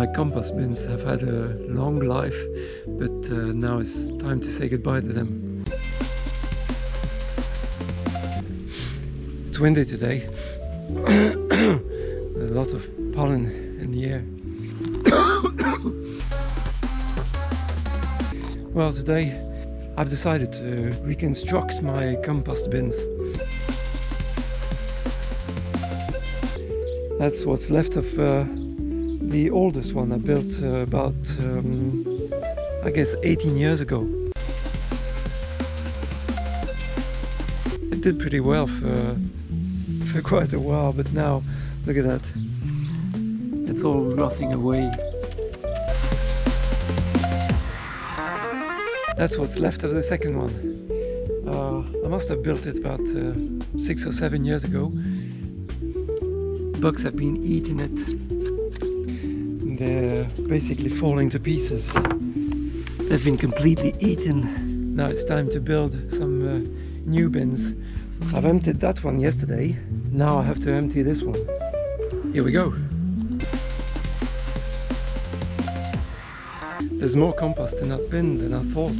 My compost bins have had a long life, but now it's time to say goodbye to them. It's windy today. There's a lot of pollen in the air. Well, today I've decided to reconstruct my compost bins. That's what's left of the oldest one I built about, I guess, 18 years ago. It did pretty well for quite a while, but now look at that. It's all rotting away. That's what's left of the second one. I must have built it about 6 or 7 years ago. Bugs have been eating it. They're basically falling to pieces. They've been completely eaten. Now it's time to build some new bins. I've emptied that one yesterday. Now I have to empty this one. Here we go. There's more compost in that bin than I thought.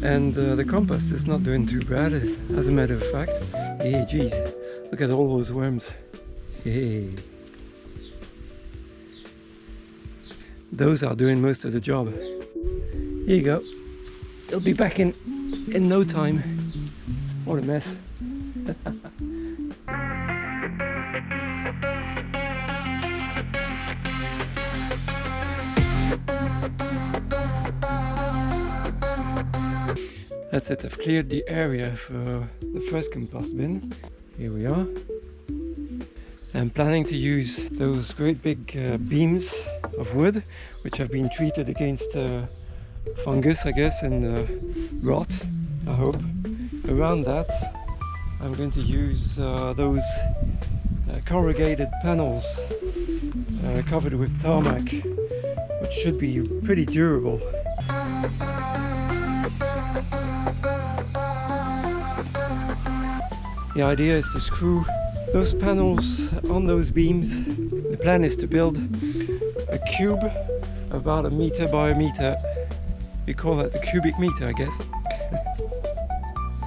And the compost is not doing too bad, as a matter of fact. Hey, geez, look at all those worms. Hey. Those are doing most of the job. Here you go. It'll be back in no time. What a mess. That's it, I've cleared the area for the first compost bin. Here we are. I'm planning to use those great big beams of wood, which have been treated against fungus, I guess, and rot, I hope. Around that, I'm going to use those corrugated panels covered with tarmac, which should be pretty durable. The idea is to screw those panels on those beams. The plan is to build a cube about 1 meter by 1 meter. We call that the cubic meter, I guess.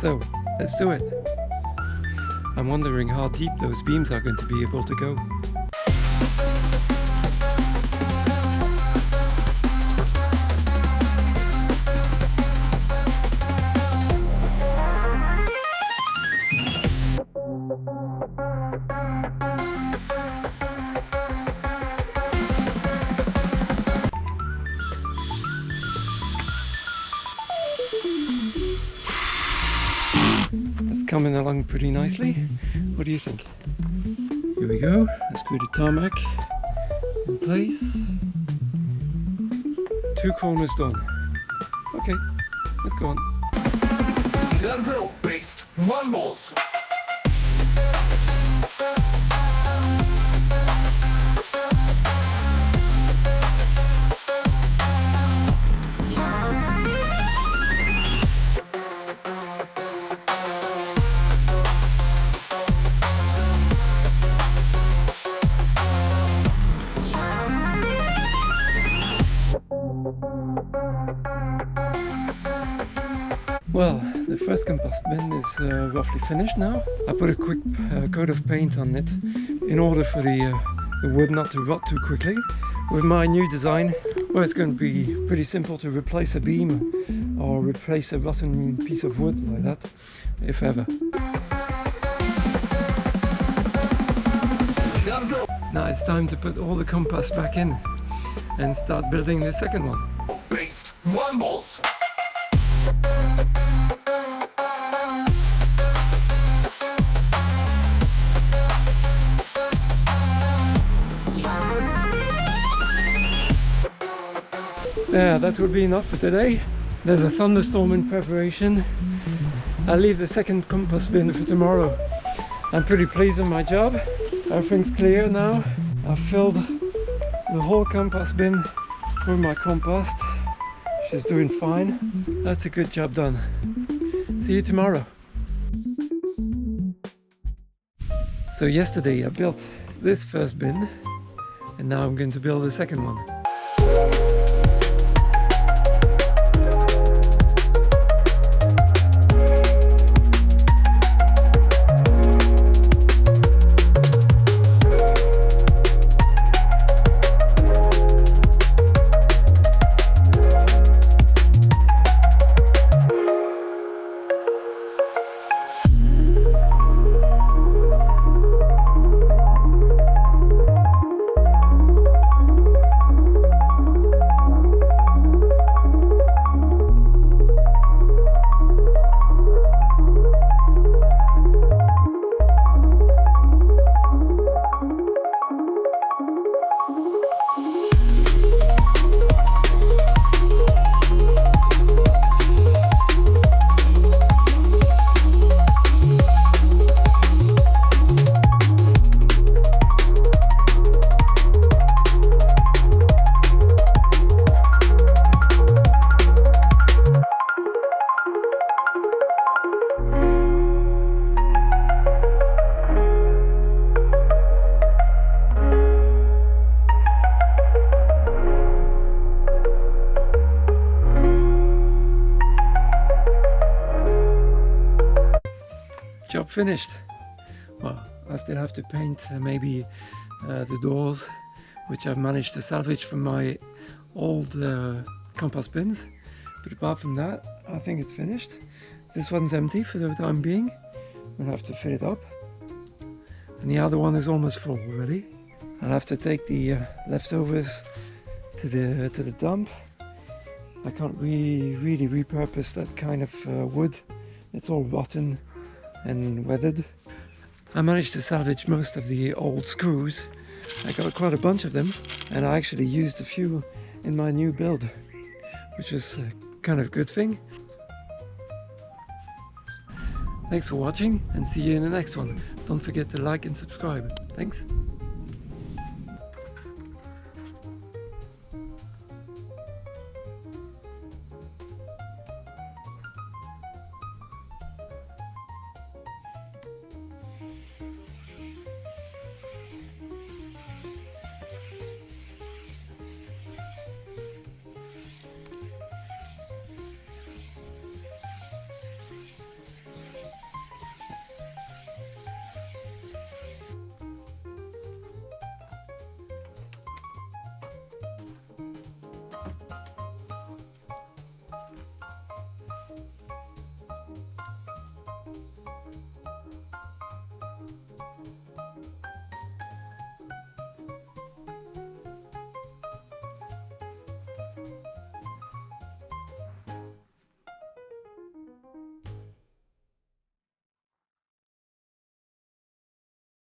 So, let's do it. I'm wondering how deep those beams are going to be able to go. Coming along pretty nicely. What do you think? Here we go. Let's screw the tarmac in place. 2 corners done. Okay, let's go on. Based mammals. Well, the first compost bin is roughly finished now. I put a quick coat of paint on it in order for the wood not to rot too quickly. With my new design, well, it's going to be pretty simple to replace a beam or replace a rotten piece of wood like that, if ever. Now it's time to put all the compost back in and start building the second one. Based mammals. Yeah, that would be enough for today. There's a thunderstorm in preparation. I'll leave the second compost bin for tomorrow. I'm pretty pleased with my job. Everything's clear now. I've filled the whole compost bin with my compost. She's doing fine. That's a good job done. See you tomorrow. So yesterday I built this first bin, and now I'm going to build the second one. Job finished. Well, I still have to paint maybe the doors, which I've managed to salvage from my old compost bins. But apart from that, I think it's finished. This one's empty for the time being. We'll have to fill it up. And the other one is almost full already. I'll have to take the leftovers to the dump. I can't really repurpose that kind of wood. It's all rotten and weathered. I managed to salvage most of the old screws. I got quite a bunch of them, and I actually used a few in my new build, which was kind of a good thing. Thanks for watching, and see you in the next one. Don't forget to like and subscribe. Thanks.